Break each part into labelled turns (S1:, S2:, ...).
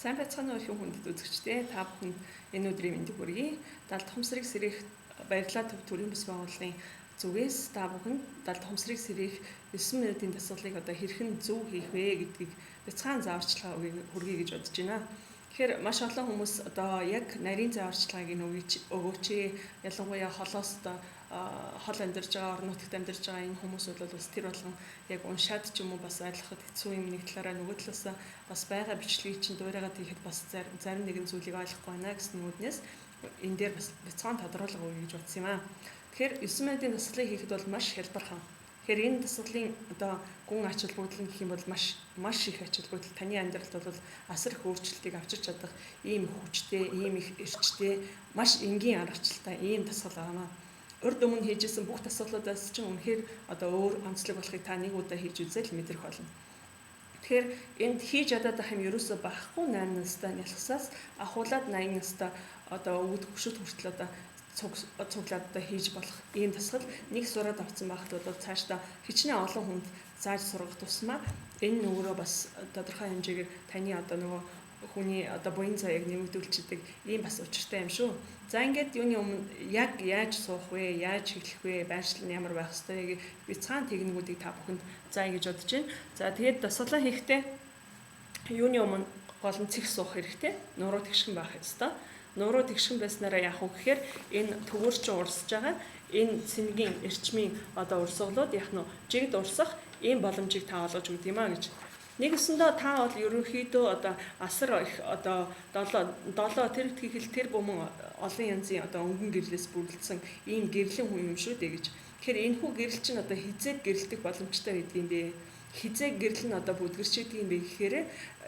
S1: Сайн байцгаана уу хүндэт үзэгчдээ. Та бүхэнд энэ өдрийн мэндийг хүргэе. Далд хомсрыг сэрэх баярлалаа төв төрийн бас байгууллагын зүгээс та бүхэнд далд хомсрыг сэрэх 9 минутын дасгалыг одоо хэрхэн зөв хийх вэ гэдгийг бяцхан зааварчилгаа хүргэе гэж бодож байна. Тэгэхээр маш олон хүмүүс одоо яг нарийн зааварчилгааг нь өгөөч. Ялангуяа холоос одоо хол амьдарч байгаа, орон нутагт амьдарч байгаа энэ хүмүүсүүд бол бас тэр болгон яг уншаад ч юм уу бас ойлгоход хэцүү юм. Нэг талаараа нөгөө талаас бас байгаа бичлэгийг чинь дуурайгаад хийхэд бас зарим нэгэн зүйлийг ойлгохгүй байна гэсэн үүднээс энэ дээр бас бяцхан тодруулга өгье гэж бодсон юм аа. Тэгэхээр 9 минутын дасгалыг хийхэд бол маш хялбархан. Тэгэхээр энэ дасгалын одоо гүн ач холбогдол гэх юм бол маш их ач холбогдол таны амьдралд бол асар их өөрчлөлтийг авчирч чадах ийм хүчтэй, ийм их эрчтэй, маш энгийн аргачлалтай ийм дасгал байна. Урд өмнө хийжсэн бүх дасгалуудаас чинь үнэхээр одоо өөр онцлог болохыг та нэг удаа хийж үзэл мэдрэх болно. Тэгэхээр энд хийж чадаад ах юм ерөөсөө багахгүй 8 настай нялхсаас ахуулаад 80 настай одоо өвд хөшөт хүртэл одоо цуглаад одоо хийж болох ийм дасгал нэг сураад авсан байхад бол цаашдаа хичнээн олон хүнд зааж сургах тусмаа энэ нөгөө бас тодорхой хэмжээгээр таны одоо нөгөө хүний одоо буян цааяг нэмэгдүүлчихдэг ийм бас учиртай юм шүү. За ингээд юуны өмнө яг яаж суух вэ, яаж эхлэх вэ, байршил нь ямар байх ёстой би цаана техникүүдийг та бүхэнд заая гэж бодож байна. За тэгээд дасгалаа хийхдээ юуны өмнө гол нь цэг суух хэрэгтэй, нуруу тэгшхэн байх ёстой. Нуруу тэгшхэн байснараа яах вэ гэхээр энэ төвөр чинь урсж байгаа энэ цэнгийн эрчмийн одоо урсгалууд яг нь жигд урсах ийм боломжийг та олгож өгд юм а гэж. Нэгэсэндээ та бол ерөнхийдөө одоо асар их одоо 7 тэр ихтгэл тэр бүмэн олон янзын одоо өнгөн гэрлээс бүрдсэн ийм гэрлэн хүн юм шүү дээ гэж. Тэгэхээр энэ хүү гэрэл чинь одоо хизээ гэрэлтэх боломжтой гэдэг юм бэ? Хизээ гэрэл нь одоо бүдгэрчээдэг юм бэ гэхээр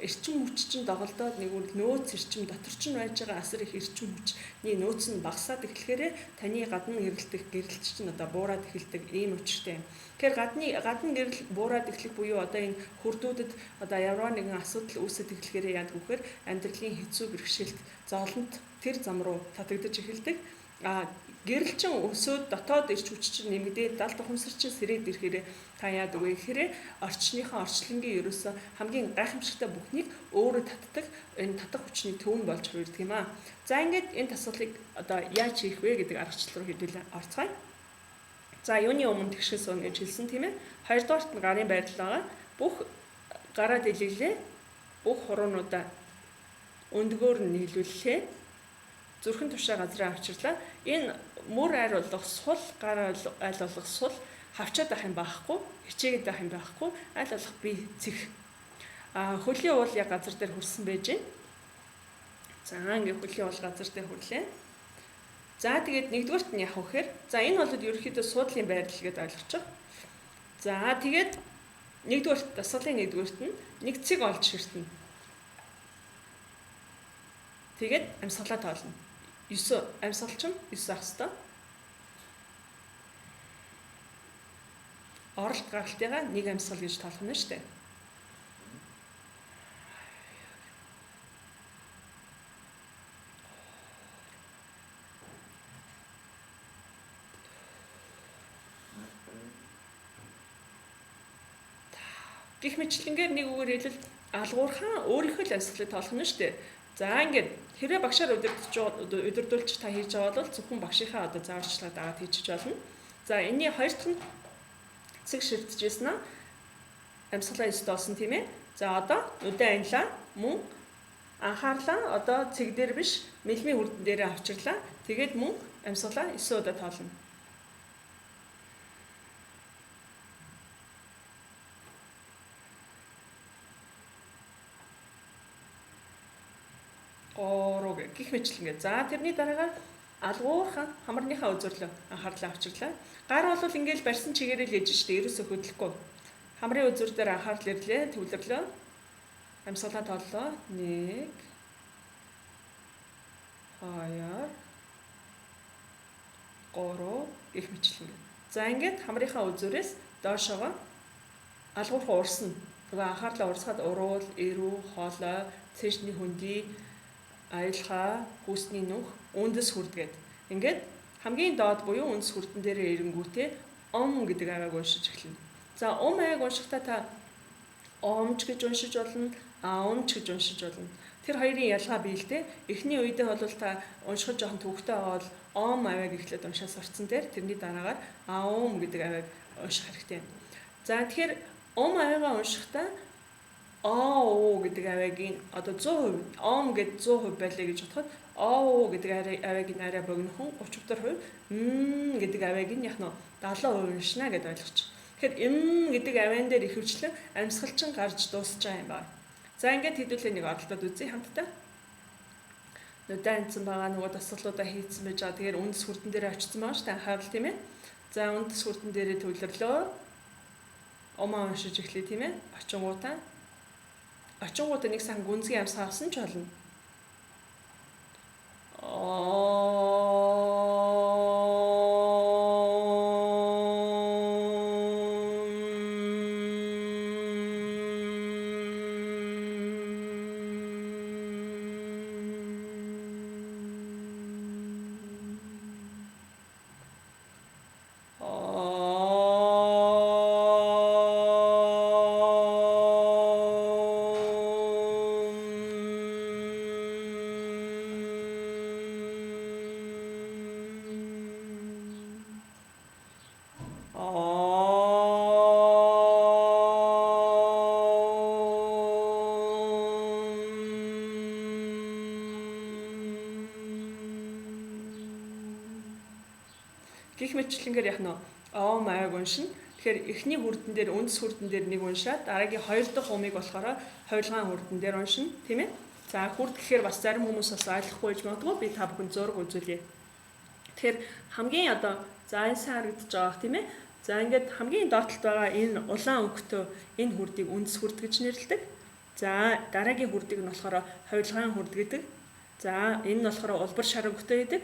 S1: эрчим хүч чинь доголдоод нэг үр нөөц эрчим дотор чинь байж байгаа асар их эрчим хүчний нөөц нь багасаад эхлэхээр таны гадна гэрэлтэх гэрэлч чинь одоо буураад эхэлдэг ийм учиртай юм. Тэгэхээр гадна гэрэл буураад эхлэх буюу одоо энэ хүрдүүдэд одоо ямар нэгэн асуудал үүсэж эхлэхээр яадаг вэхээр амьдралын хэцүү бэрхшээлт зоолонд тэр зам руу татагдаж эхэлдэг. Гэрэл чин өсөөд дотоод ирч хүч чинь нэмэгдээд далд ухамсар чин сэрээд ирэхээр та яадаг вэ гэхээр орчныхаа орчлонгийн ерөөсөө хамгийн гайхамшигтай бүхнийг өөрөө татдаг энэ татах хүчний төвөн болж хувирдаг юм аа. За ингээд энэ дасгалыг одоо яаж хийх вэ гэдэг аргачлал руу хэдүүлээ орцгоё. За юуны өмнө тэгшээс сууна гэж хэлсэн тийм ээ. Хоёрдугаарт нь гарын байдал байгаа. Бүх гараа дэлгэглээ. Бүх хуруунуудаа өндгөөр нь нийлүүллээ. Зүрхэн тушаа газраа авчирлаа. Энэ мөр айр болох сул, гар айл болох сул хавчаад байх юм байхгүй, хичээгээд байх юм байхгүй, айл болох би цэх. Хөлийн уул яг газар дээр хүрсэн байж байна. За ингээд хөлийн уул газар дээр хүрлээ. За тэгээд нэгдүгээрт нь яах вэ гэхээр за энэ бол ерөнхийдөө суудлын байрлал гэдээ ойлгочих. За тэгээд нэгдүгээрт дасгалын нэгдүгээрт нь нэг цэг олж ширтэнэ. Тэгээд амьсгалаа тоолно. 9 амьсгалчин 9 ах хэвээр. Оролт гаралтыгаа нэг амьсгал гэж тоолох нь шүү дээ. Гэх мэтлэнгээр нэг үгээр хэлэл алгуурхан өөрийнхөө л амьсгалыг тоолох нь шүү дээ. За ингээд хэрвээ багшаар удирдуулж та хийж байгаа бол зөвхөн багшийнхаа одоо зааварчилгаа дагаад хийчих болно. За энэний хоёр дахь нь цэг ширтжсэн нь амьсгалаа өстөөсөн тийм ээ. За одоо нүдэн анилаа мөн анхаарлаа одоо цэг дээр биш мэлмийн хүрдэн дээрээ авчирлаа. Тэгээд мөн амьсгалаа 9 удаа тоолно. Гэх мэтлэнгээ. За тэрний дараагаар алгуурхан хамарныхаа үзүүрлөө анхаарлаа авчирлаа. Гар бол ингээл барьсан чигээрээ л ээж штэ ерөөсө хөдлөхгүй. Хамрын үзүүр дээр анхаарал ирлээ, төвлөрлөө. Амьсгалаа тооллоо. 1 2 3 гэх мэтлэнгээ. За ингээд хамрынхаа үзүүрээс доошоогоо алгуурхан урсна. Тэгээ анхаарлаа урсгаад уруул, эрүү, хоолой, цэжний хөндөй аялха, хүүсний нүх, үндэс хүрдгээд. Ингээд хамгийн доод буюу үндэс хүрдэн дээрээ ирэнгүүтээ ом гэдэг аяг уншиж эхэлнэ. За ом аяг уншихдаа та омч гэж уншиж болно, аомч гэж уншиж болно. Тэр хоёрын ялгаа бий л дээ. Эхний үедээ бол та уншихад жоохон төвөгтэй аваад ом авиг эхлээд уншаад сурцсан дээр тэрний дараагаар аум гэдэг авиг унших хэрэгтэй. За тэгэхээр ом авигаа уншихдаа оо гэдэг авигийн одоо 100% ом гэд 100% байлаа гэж бодоход оо гэдэг авигийн арай богинохон 30% гэдэг авигийн яг нь 70% уншина гэдээ ойлгочих. Тэгэхээр гэдэг авиан дээр их хвчлэн амьсгалчин гарч дуусч байгаа юм байна. За ингээд хэдүүлээ нэг оролдоод үзье хамтдаа. Данцсан байгаа нөгөө дасгалуудаа хийцэн байж байгаа. Тэгэхээр үндэс хүрдэн дээр очсон байгаа шүү дээ анхаарал тийм ээ. За үндэс хүрдэн дээрээ төвлөрлөө. Омоо уншиж эхлэе тийм ээ. Очингуудаа нэг сан гүнзгий амсгаа авсан ч болно. Гэх мэтчлэнгээр яг нь ом авиг уншина. Тэгэхээр эхний хүрдэн дээр үндэс хүрдэн дээр нэг уншаад дараагийн хоёр дахь умыг болохоор хойлгаан хүрдэн дээр уншина, тийм ээ. За хүрд гэхээр бас зарим хүмүүс бас ойлгохгүй байж магадгүй. Би та бүхэн зураг үзүүлье. Тэгэхээр хамгийн одоо за энэ сайн харагдаж байгаа тийм ээ. За ингээд хамгийн доотлолт байгаа энэ улаан өнгөтэй энэ хүрдийг үндэс хүрд гэж нэрлэдэг. За дараагийн хүрдийг нь болохоор хойлгаан хүрд гэдэг. За энэ нь болохоор улбар шар өнгөтэй гэдэг.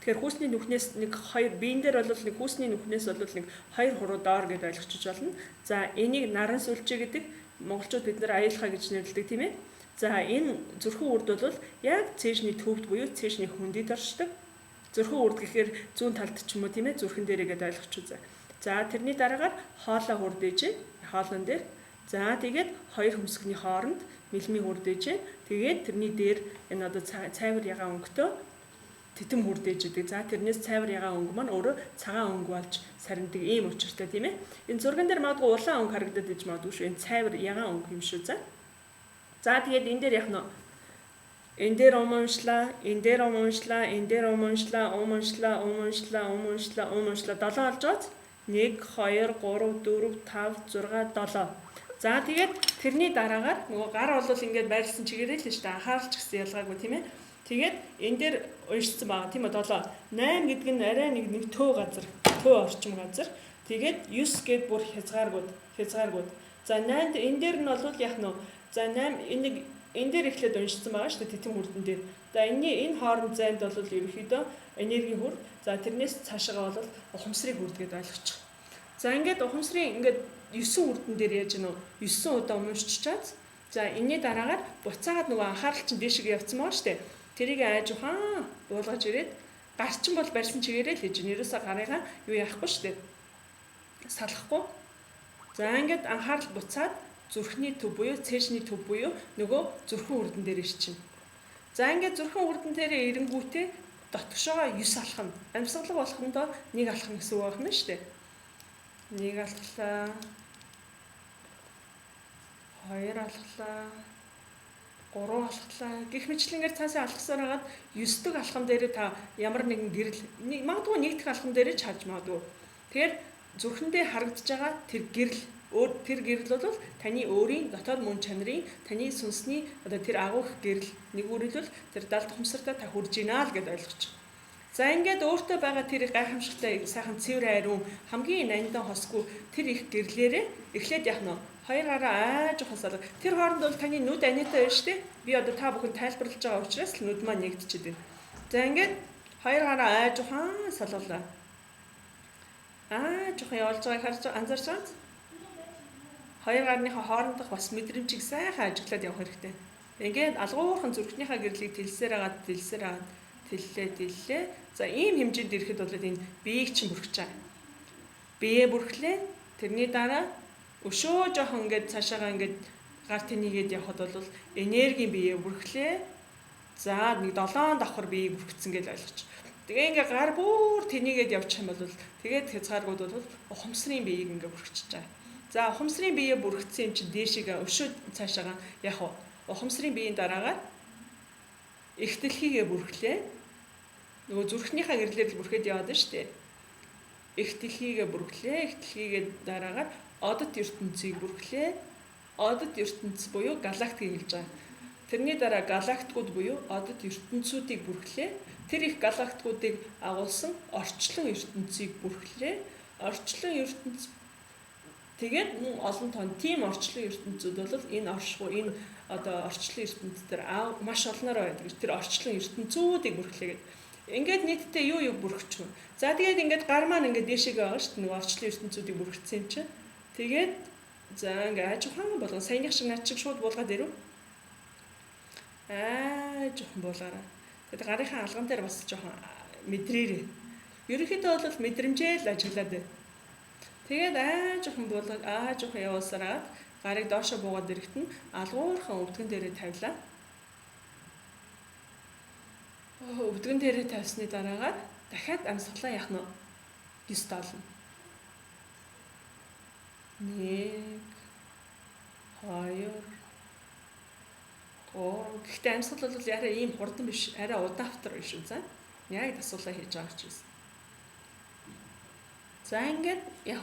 S1: Тэгэхээр хүүсний нүхнээс нэг хоёр биен дээр бол нэг хүүсний нүхнээс бол нэг хоёр хуруу доор гэдээ ойлгочих болно. За энийг наран сүлжээ гэдэг. Монголчууд бид нар аюулхай гэж нэрлэдэг тийм ээ. За энэ зүрхэн үрд бол яг цээжний төвд буюу цээжний хүндэд оршдог. Зүрхэн үрд гэхээр зүүн талд ч юм уу тийм ээ зүрхэн дээрээ гэдээ ойлгочих үзье. За тэрний дараагаар хоолой хүрд ээж хоолон дээр. За тэгээд хоёр хөмсгний хооронд мэлмийн хүрд ээж. Тэгээд тэрний дээр энэ одоо цайвар ягаан өнгөтэй титэм хүрдэж идэг. За тэрнээс цайвар ягаан өнгө маань өөрөө цагаан өнгө болж сарндаг ийм учиртай тийм ээ. Энэ зурган дээр магадгүй улаан өнгө харагдаад иж магадгүй шүү. Энэ цайвар ягаан өнгө юм шүү. За тэгээд энэ дээр яг нь энэ дээр уншлаа, энэ дээр уншлаа, энэ дээр уншлаа, уншлаа 7 болж байгааз 1 2 3 4 5 6 7. За тэгээд тэрний дараагаар нөгөө гар бол ингээд байрлсан чигээрээ л шүү дээ. Анхааралч гэсэн ялгаагүй тийм ээ. Тэгээд энэ дээр уншсан байгаа тийм ээ 7. 8 гэдэг нь арай нэг төө орчим газар. Тэгээд 9 гээд бүр хязгааргууд. За 8 энэ дээр нь бол яг нь за 8 энэ дээр эхлээд уншсан байгаа шүү дээ титэм хүрдэн дээр. За энэ хооронд зайд бол ерөнхийдөө энерги хүрд. За тэрнээс цаашаа бол ухамсарыг хүрд гэдээ ойлгочих. За ингээд ухамсарын ингээд 9 хүрдэн дээр яаж гэнэ 9 удаа уншчихад за энэний дараагаар буцаагаад нөгөө анхаарал чинь дээшээ явцсан байгаа шүү дээ. Тэрийг айж ухаан буулгаж ирээд гарчин бол барьсан чигээрээ л хийж гэнэ. Ерөөсө гарыгаа юу яахгүй шүү дээ. Салахгүй. За ингээд анхаарал буцаад зүрхний төв буюу цээжний төв буюу нөгөө зүрхэн үрдэн дээр ирчихнэ. За ингээд зүрхэн үрдэн дээр ирэнгүүтээ дотгошоо 9 алхам. Амьсгалаг болохондоо 1 алхам гэсэн үг байна шүү дээ. 1 алхлаа. 2 алхлаа. 3 алхлаа. Гэх мэтлэнгээр цаасаа алхсаар хагаад 9 дэх алхам дээр та ямар нэгэн гэрэл магадгүй 1 дэх алхам дээр ч харж магадгүй. Тэгэхээр зүрхэндээ харагдаж байгаа тэр гэрэл бол таны өөрийн дотоод мөн чанарын таны сүнсний одоо тэр агуух гэрэл нэгүрэлвэл тэр далд ухамсартаа та хүрж гинэ л гэдээ ойлгочих. За ингээд өөртөө байгаа тэр гайхамшигтай сайхан цэвэр айрун хамгийн нандин хосгүй тэр их гэрлээрээ эхлээд яг нь хоёр гараа айж ухасаад тэр хооронд бол таны нүд аниатай байна шүү дээ. Би одоо та бүхэн тайлбарлаж байгаа учраас л нүд маань нэгдчихэд байна. За ингээд хоёр гараа айж ухаан солиулаа. Жоохон явуулж байгааг харж анзаарч байгаа. Хоёр гарныхаа хоорондох бас мэдрэмжийг сайхан ажиглаад явах хэрэгтэй. Ингээд алгуурхан зүрхнийхаа гэрлийг тэлсээр агаад тэллээ. За ийм хэмжээнд ирэхэд бол энэ биеийг чинь бүрхэж байгаа. Бие бүрхлээ. Тэрний дараа өшөө жоохон ингээд цаашаага ингээд гар тэнийгээд явхад бол энергийн биеэ бүрхлээ. За нэг 7 давхар биеийг бүрхсэн гэж ойлгож. Тэгээ ингээ гар бүр тэнийгээд явчих юм бол тэгээд хязгааргууд бол ухамсарын биеийг ингээ бүрхэж байгаа. За ухамсарын биеэ бүрхсэн юм чинь дээшээгээ өшөө цаашаага яг ухамсарын биеийн дараагаар их дэлхийгээ бүрхлээ. Нөгөө зүрхнийхаа гэрлээр л бүрхээд яваад байна шүү дээ. Их дэлхийгээ бүрхлээ. Их дэлхийгээ дараагаар одод ертөнцийг бүрхлээ. Одод ертөнц буюу галактикийг хэлж байгаа. Тэрний дараа галактикууд буюу одод ертөнцүүдийг бүрхлээ. Тэр их галактикуудыг агуулсан орчлон ертөнцийг бүрхлээ. Орчлон ертөнц тэгээд олон тоон тийм орчлон ертөнцүүд бол энэ оршихуй энэ одоо орчлон ертөнц төр маш олноор байдаг. Тэр орчлон ертөнцүүдийг бүрхлээ гэдэг. Ингээд нийтдээ юу бүрхчих вэ? За тэгээд ингээд гар маань ингээд дээшээгээ байгаа шүү дээ. Нэг орчлон ертөнцүүдийг бүрхсэн юм чинь. Тэгээд за ингээд ажихаан болгон саяных шиг над чиг шууд буулгаад ирв. Жоохон буулгаараа. Тэгээд гарынхаа алган дээр бас жоохон мэдрээрээ. Ерөнхийдөө бол мэдрэмжээ л ажиглаад байна. Тэгээд жоохон буулгаад жоохон явуулсараад гарыг доошо буугаад ирэхэд нь алгуурхан өвдгөн дээрээ тавилаа. Өвдгөн дээрээ тавьсны дараагаар дахиад амьсгалаа яах нь 9 доолно. 1 2 Гэхдээ амьсгал бол арай ийм хурдан биш, арай удаавтар биш үү за. Яг дасуулаа хийж байгаа ч гэсэн. За ингээд яг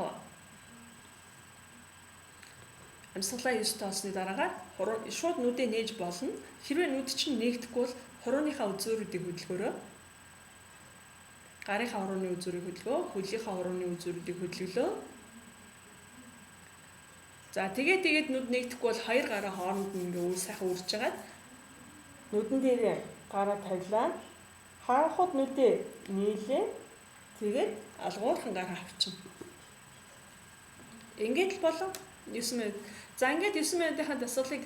S1: амьсгалаа 9 тоосны дараагаар шууд нүдээ нээж болно. Хэрвээ нүд чинь нээгдэхгүй бол хурууныхаа үзүүрүүдийг хөдөлгөөрөө. Гарынхаа хурууны үзүүрийг хөдөлгөө, хөлийнхаа хурууны үзүүрүүдийг хөдөлгөлөө. За тэгээд нүд нээгдэхгүй бол хоёр гараа хооронд нь ингээ сайхан үрж жагаад нүдэн дээр гараа тавилаа. Харанхууд нүдээ нийлээ. Тэгээд алгуурхан гараа авчина. Ингээд л болов 9 минут. За ингээд 9 минутынхаа дасгалыг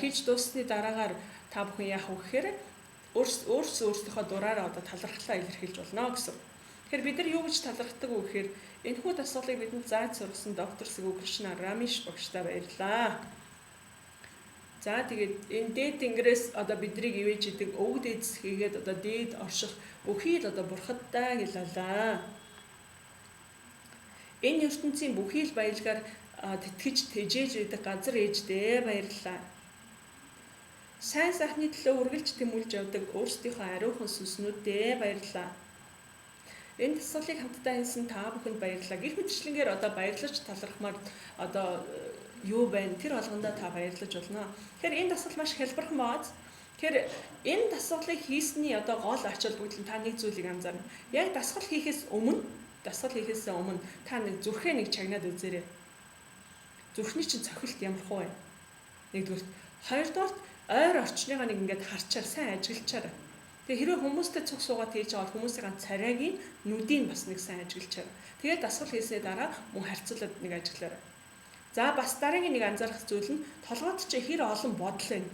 S1: хийж дуусны дараагаар та бүхэн яах вэ гэхээр өөрсдийнхөө дураараа одоо талархлаа илэрхийлж болно гэсэн. Тэгэхээр бид нар юу гэж талархдаг вэ гэхээр энэхүү дасгалыг бидэнд зааж сургасан доктор Сэвүү Кришна Рамиш багштай баярлалаа. За тэгээд энэ дээд тэнгэрээс одоо биднийг ивэж идэг өвөг дээдс хийгээд одоо дээд орших бүхий л одоо бурхадтай хэлэлаа. Энэ ертөнцийн бүхий л баялгаар тэтгэж тэжээж идэг газар ээждээ баярлалаа. Сайн сайхны төлөө үргэлж тэмүүлж явдаг өөрсдийнхөө ариухан сүнснүүдээ баярлалаа. Энэ дасгалыг хамтдаа хийсэн та бүхэнд баярлалаа. Гэх мэтчлэнгээр одоо баярлаж талархмаар одоо юу байна? Тэр болгондоо та баярлаж болно. Тэгэхээр энэ дасгал маш хэлбэрхэн бааз. Тэгэхээр энэ дасгалыг хийсний одоо гол ач холбогдол та нэг зүйлийг анзаарна. Яг дасгал хийхээс өмнө та нэг зүрхээ нэг чагнаад үзээрэй. Зүрхний чинь цохилт ямар хөө вэ? Нэгдүгээр. Хоёрдугаар ойр орчныгаа нэг ингээд харчаар сайн ажиглачаар. Тэгээ хэрвээ хүмүүстэй цуг суугаад хийж байгаа бол хүмүүсийн царайгийн нүдийг бас нэг сайн ажиглачаар. Тэгээд дасгал хийсний дараа мөн харьцуулаад нэг ажиглаарай. За бас дараагийн нэг анзаарах зүйл нь толгойд чи хэр олон бодол байна.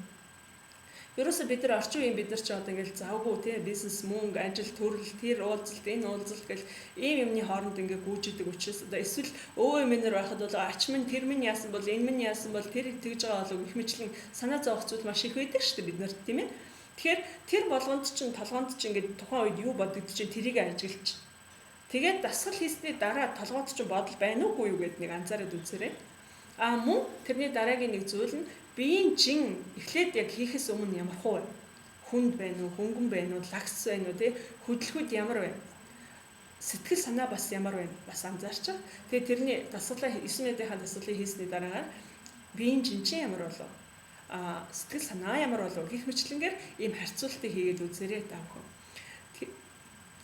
S1: Ерөөсө бид нар орчин үеийн бид нар ч одоо ингээл завгүй тий бизнес мөнгө ажил төрөл тэр уулзалт энэ уулзалт гэл ийм юмны хооронд ингээ гүйжидэг учраас одоо эсвэл өвөө эмээнэр байхад бол ач минь тэр минь яасан бол энэ минь яасан бол тэр тэгж байгаа болов гэх мэтлэн санаа зовох зүйл маш их байдаг шүү дээ бид нарт тийм ээ. Тэгэхээр тэр болгонд чинь толгоонд чинь ингээ тухайн үед юу бодогдож чинь тэрийг ажиглаж. Тэгээд дасгал хийсний дараа толгойд чинь бодол байна уугүй юу гэд нэг анзаараад үзээрэй. Мөн тэрний дараагийн нэг зүйл нь биеийн жин эхлээд яг хийхээс өмнө ямар хөө вэ? Хүнд байна уу, хөнгөн байна уу, лагс байна уу, тий? Хөдөлгүүд ямар байна? Сэтгэл санаа бас ямар байна? Бас анзаарч. Тэгээ тэрний дасгалаа 9 минутынхаа дасгалыг хийсний дараагаар биеийн жин чинь ямар болов? Сэтгэл санаа ямар болов? Гэх мэтлэнгээр ийм харьцуултыг хийгээд үзээрэй та бүхэн.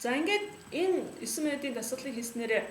S1: За ингээд энэ 9 минутын дасгалыг хийснээр